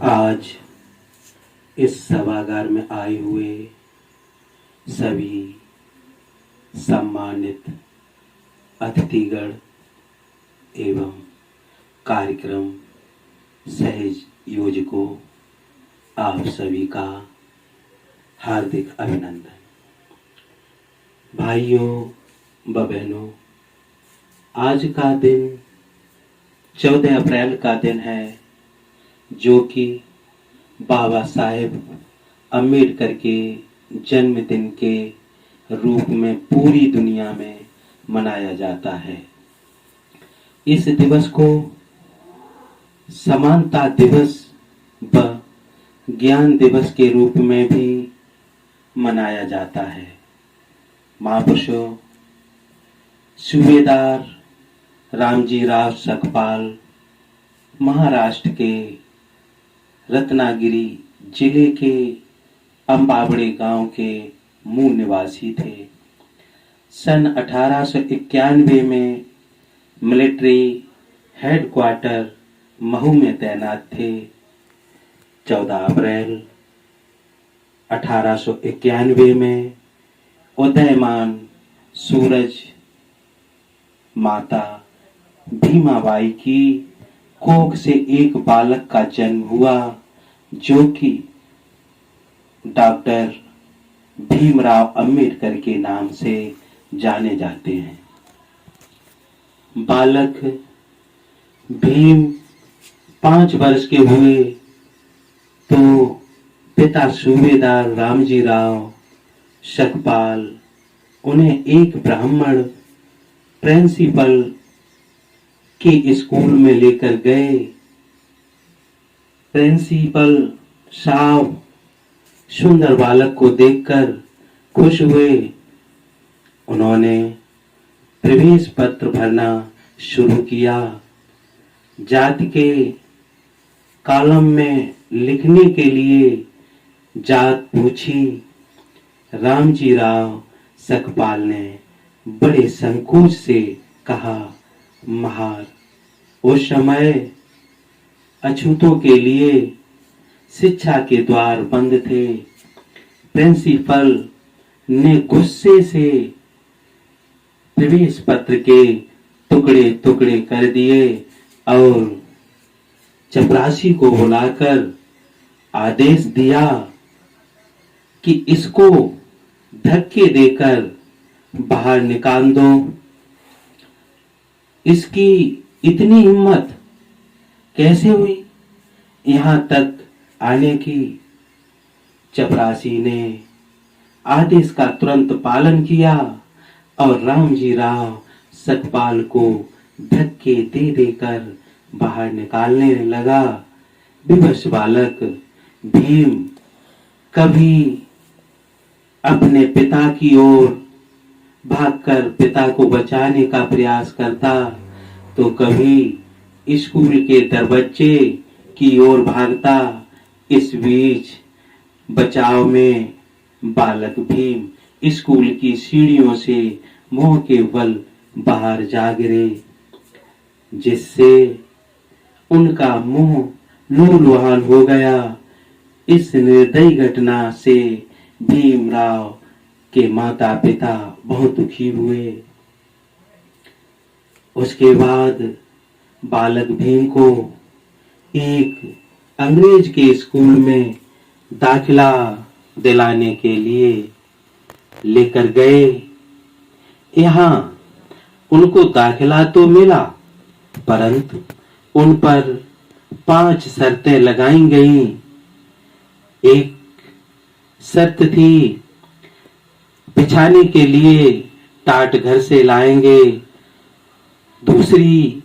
आज इस सभागार में आए हुए सभी सम्मानित अतिथिगण एवं कार्यक्रम सहज योजकों, आप सभी का हार्दिक अभिनंदन। भाइयों व बहनों, आज का दिन 14 अप्रैल का दिन है, जो कि बाबा साहेब अम्बेडकर के जन्मदिन के रूप में पूरी दुनिया में मनाया जाता है। इस दिवस को समानता दिवस व ज्ञान दिवस के रूप में भी मनाया जाता है। महापुरुषों सूबेदार रामजी राव सकपाल महाराष्ट्र के रत्नागिरी जिले के अंबावड़े गांव के मूल निवासी थे। सन 1891 में मिलिट्री हेडक्वार्टर महू में तैनात थे। 14 अप्रैल 1891 में उदयमान सूरज माता भीमाबाई की कोख से एक बालक का जन्म हुआ, जो कि डॉक्टर भीमराव अंबेडकर के नाम से जाने जाते हैं। बालक भीम 5 वर्ष के हुए तो पिता सूबेदार रामजी राव सकपाल उन्हें एक ब्राह्मण प्रिंसिपल के स्कूल में लेकर गए। प्रिंसिपल साहब सुंदर बालक को देखकर खुश हुए। उन्होंने प्रवेश पत्र भरना शुरू किया। जाति के कॉलम में लिखने के लिए जात पूछी। रामजी राव सकपाल ने बड़े संकोच से कहा, महार, उस समय अछूतों के लिए शिक्षा के द्वार बंद थे। प्रिंसिपल ने गुस्से से प्रवेश पत्र के टुकड़े टुकड़े कर दिए और चपरासी को बुलाकर आदेश दिया कि इसको धक्के देकर बाहर निकाल दो। इसकी इतनी हिम्मत कैसे हुई यहां तक आने की? चपरासी ने आदेश का तुरंत पालन किया और रामजी राव सकपाल को धक्के दे देकर बाहर निकालने लगा। विवश बालक भीम कभी अपने पिता की ओर भागकर पिता को बचाने का प्रयास करता, तो कभी स्कूल के दरवाजे की ओर भागता। इस बीच बचाव में बालक भीम स्कूल की सीढ़ियों से मुंह के बल बाहर जा गिरे, जिससे उनका मुंह लहूलुहान हो गया। इस निर्दयी घटना से भीमराव के माता पिता बहुत दुखी हुए। उसके बाद बालक भीम को एक अंग्रेज के स्कूल में दाखिला दिलाने के लिए लेकर गए। यहाँ उनको दाखिला तो मिला, परंतु उन पर 5 शर्तें लगाई गईं। एक शर्त थी, बिछाने के लिए टाट घर से लाएंगे। दूसरी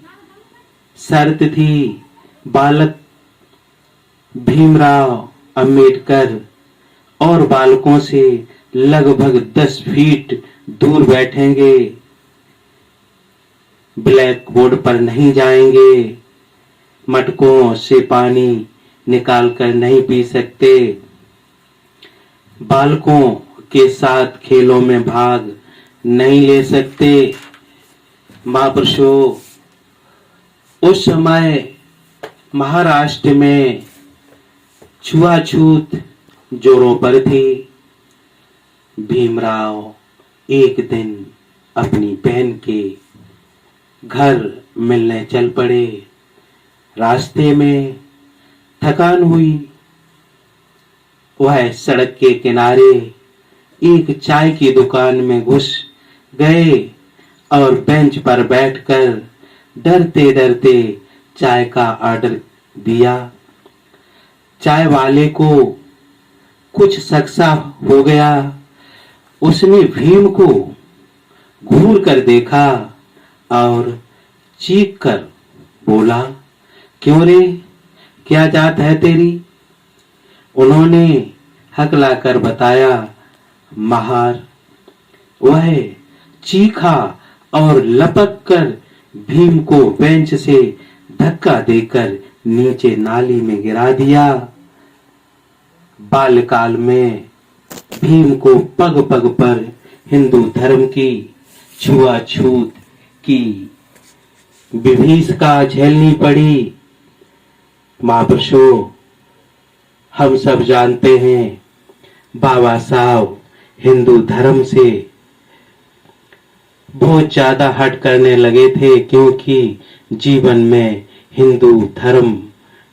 शर्त थी, बालक भीमराव अंबेडकर और बालकों से लगभग 10 फीट दूर बैठेंगे, ब्लैक बोर्ड पर नहीं जाएंगे, मटकों से पानी निकाल कर नहीं पी सकते, बालकों के साथ खेलों में भाग नहीं ले सकते। महापुरुषों, उस समय महाराष्ट्र में छुआछूत जोरों पर थी। भीमराव एक दिन अपनी बहन के घर मिलने चल पड़े। रास्ते में थकान हुई। वह सड़क के किनारे एक चाय की दुकान में घुस गए और बेंच पर बैठकर डरते डरते चाय का ऑर्डर दिया। चाय वाले को कुछ शक सा हो गया। उसने भीम को घूर कर देखा और चीख कर बोला, क्यों रे, क्या जात है तेरी? उन्होंने हकला कर बताया, महार। वह चीखा और लपक कर भीम को बेंच से धक्का देकर नीचे नाली में गिरा दिया। बाल्यकाल में भीम को पग पग पर हिंदू धर्म की छुआछूत की विभीषिका झेलनी पड़ी। महापुरुषों, हम सब जानते हैं बाबा साहब हिंदू धर्म से बहुत ज्यादा हट करने लगे थे, क्योंकि जीवन में हिंदू धर्म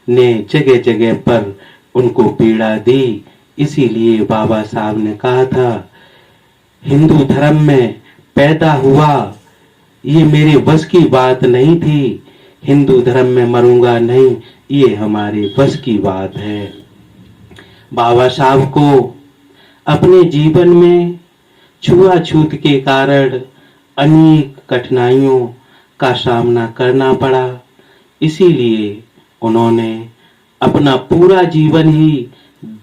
ने जगह जगह पर उनको पीड़ा दी। इसीलिए बाबा साहब ने कहा था, हिंदू धर्म में पैदा हुआ, ये मेरे बस की बात नहीं थी। हिंदू धर्म में मरूंगा नहीं, ये हमारे बस की बात है। बाबा साहब को अपने जीवन में छुआछूत के कारण अनेक कठिनाइयों का सामना करना पड़ा। इसीलिए उन्होंने अपना पूरा जीवन ही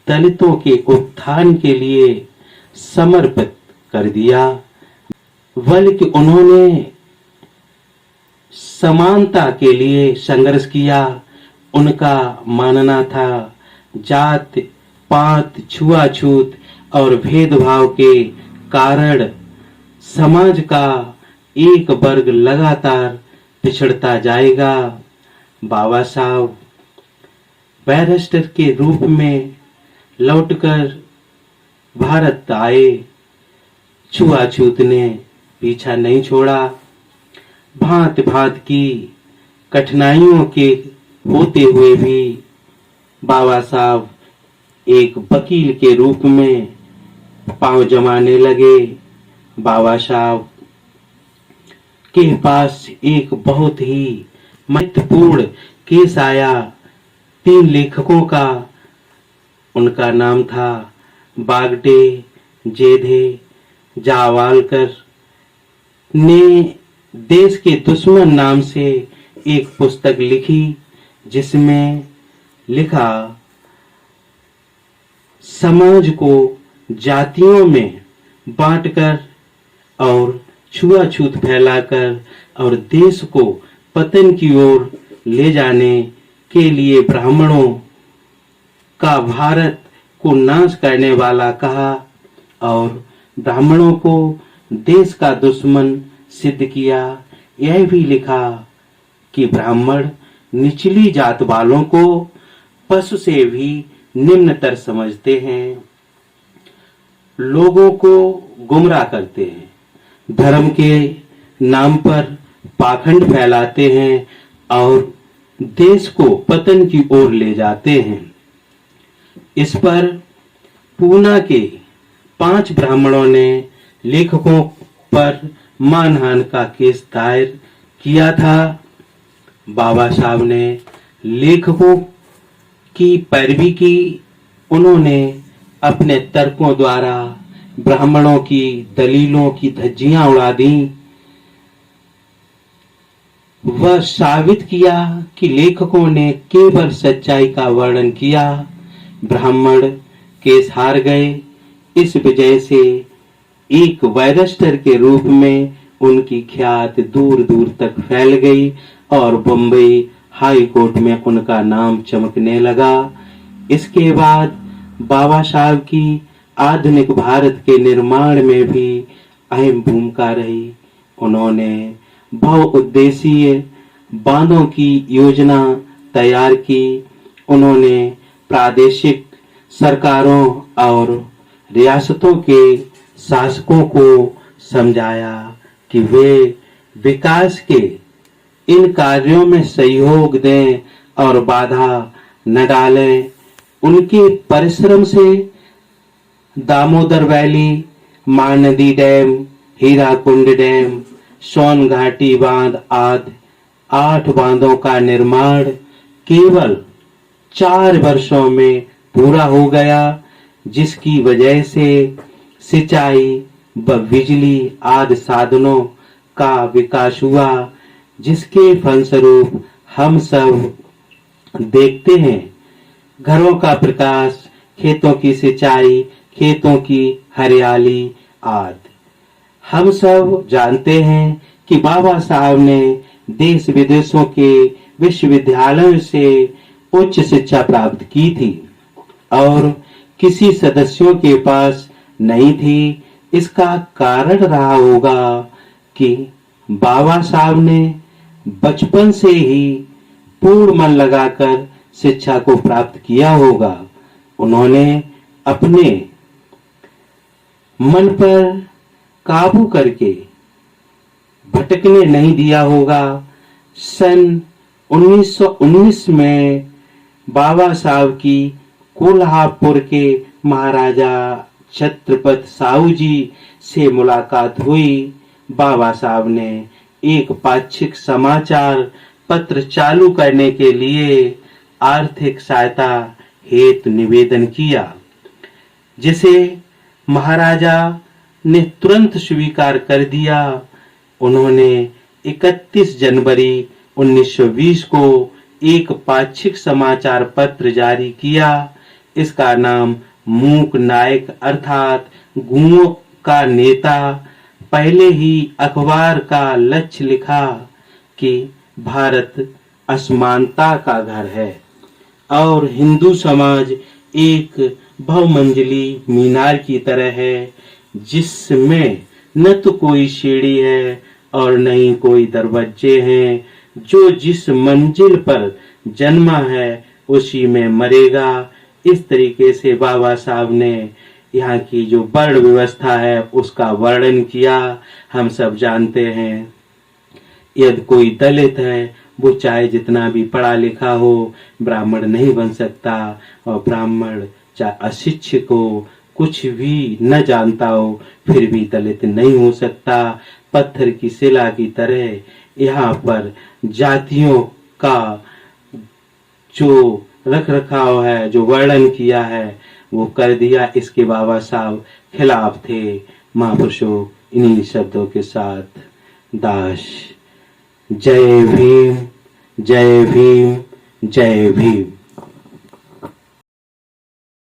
दलितों के उत्थान के लिए समर्पित कर दिया। बल्कि उन्होंने समानता के लिए संघर्ष किया। उनका मानना था जात पात छुआछूत और भेदभाव के कारण समाज का एक वर्ग लगातार पिछड़ता जाएगा। बाबा साहब बैरिस्टर के रूप में लौटकर भारत आए। छुआछूत ने पीछा नहीं छोड़ा। भांत भांत की कठिनाइयों के होते हुए भी बाबा साहब एक वकील के रूप में पांव जमाने लगे। बाबा साहब के पास एक बहुत ही महत्वपूर्ण केस आया। 3 लेखकों का, उनका नाम था बागडे, जेधे, जावालकर ने देश के दुश्मन नाम से एक पुस्तक लिखी, जिसमें लिखा समाज को जातियों में बांटकर और छुआछूत फैलाकर और देश को पतन की ओर ले जाने के लिए ब्राह्मणों का भारत को नाश करने वाला कहा और ब्राह्मणों को देश का दुश्मन सिद्ध किया। यह भी लिखा कि ब्राह्मण निचली जात वालों को पशु से भी निम्नतर समझते हैं, लोगों को गुमराह करते हैं, धर्म के नाम पर पाखंड फैलाते हैं और देश को पतन की ओर ले जाते हैं। इस पर पूना के 5 ब्राह्मणों ने लेखकों पर मानहान का केस दायर किया था। बाबा साहब ने लेखकों की पैरवी की। उन्होंने अपने तर्कों द्वारा ब्राह्मणों की दलीलों की धज्जियां उड़ा दी। वह साबित किया कि लेखकों ने केवल सच्चाई का वर्णन किया। ब्राह्मण केस हार गए। इस वजह से एक बैरिस्टर के रूप में उनकी ख्याति दूर दूर तक फैल गई और बंबई हाई कोर्ट में उनका नाम चमकने लगा। इसके बाद बाबा साहब की आधुनिक भारत के निर्माण में भी अहम भूमिका रही। उन्होंने बहुउद्देशीय बांधों की योजना तैयार की। उन्होंने प्रादेशिक सरकारों और रियासतों के शासकों को समझाया कि वे विकास के इन कार्यों में सहयोग दें और बाधा न डालें। उनके परिश्रम से Damodar valley, Mahanadi dam, Hirakud dam, Son घाटी बांध आदि 8 बांधों का निर्माण केवल 4 वर्षों में पूरा हो गया, जिसकी वजह से सिंचाई व बिजली आदि साधनों का विकास हुआ, जिसके फलस्वरूप हम सब देखते हैं घरों का प्रकाश, खेतों की सिंचाई, खेतों की हरियाली आदि। हम सब जानते हैं कि बाबा साहब ने देश विदेशों के विश्वविद्यालयों से उच्च शिक्षा प्राप्त की थी और किसी सदस्यों के पास नहीं थी। इसका कारण रहा होगा कि बाबा साहब ने बचपन से ही पूर्ण मन लगाकर शिक्षा को प्राप्त किया होगा। उन्होंने अपने मन पर काबू करके भटकने नहीं दिया होगा। सन 1919 में बाबा साहब की कोल्हापुर के महाराजा छत्रपति साहू जी से मुलाकात हुई। बाबा साहब ने एक पाक्षिक समाचार पत्र चालू करने के लिए आर्थिक सहायता हेतु निवेदन किया, जिसे महाराजा ने तुरंत स्वीकार कर दिया। उन्होंने 31 जनवरी 1920 को एक पाक्षिक समाचार पत्र जारी किया। इसका नाम मूक नायक अर्थात गुओं का नेता पहले ही अखबार का लक्ष्य लिखा कि भारत असमानता का घर है और हिंदू समाज एक बहुमंजिली मीनार की तरह है, जिसमें न तो कोई सीढ़ी है और न ही कोई दरवाजे हैं। जो जिस मंजिल पर जन्मा है उसी में मरेगा। इस तरीके से बाबा साहब ने यहाँ की जो वर्ण व्यवस्था है उसका वर्णन किया। हम सब जानते हैं यदि कोई दलित है वो चाहे जितना भी पढ़ा लिखा हो ब्राह्मण नहीं बन सकता, और ब्राह्मण चाहे अशिक्षित हो, कुछ भी न जानता हो, फिर भी दलित नहीं हो सकता। पत्थर की शिला की तरह यहाँ पर जातियों का जो रख रखाव है, जो वर्णन किया है वो कर दिया। इसके बाबा साहब खिलाफ थे। महापुरुषों इन्हीं शब्दों के साथ दास। जय भीम, जय भीम, जय भीम।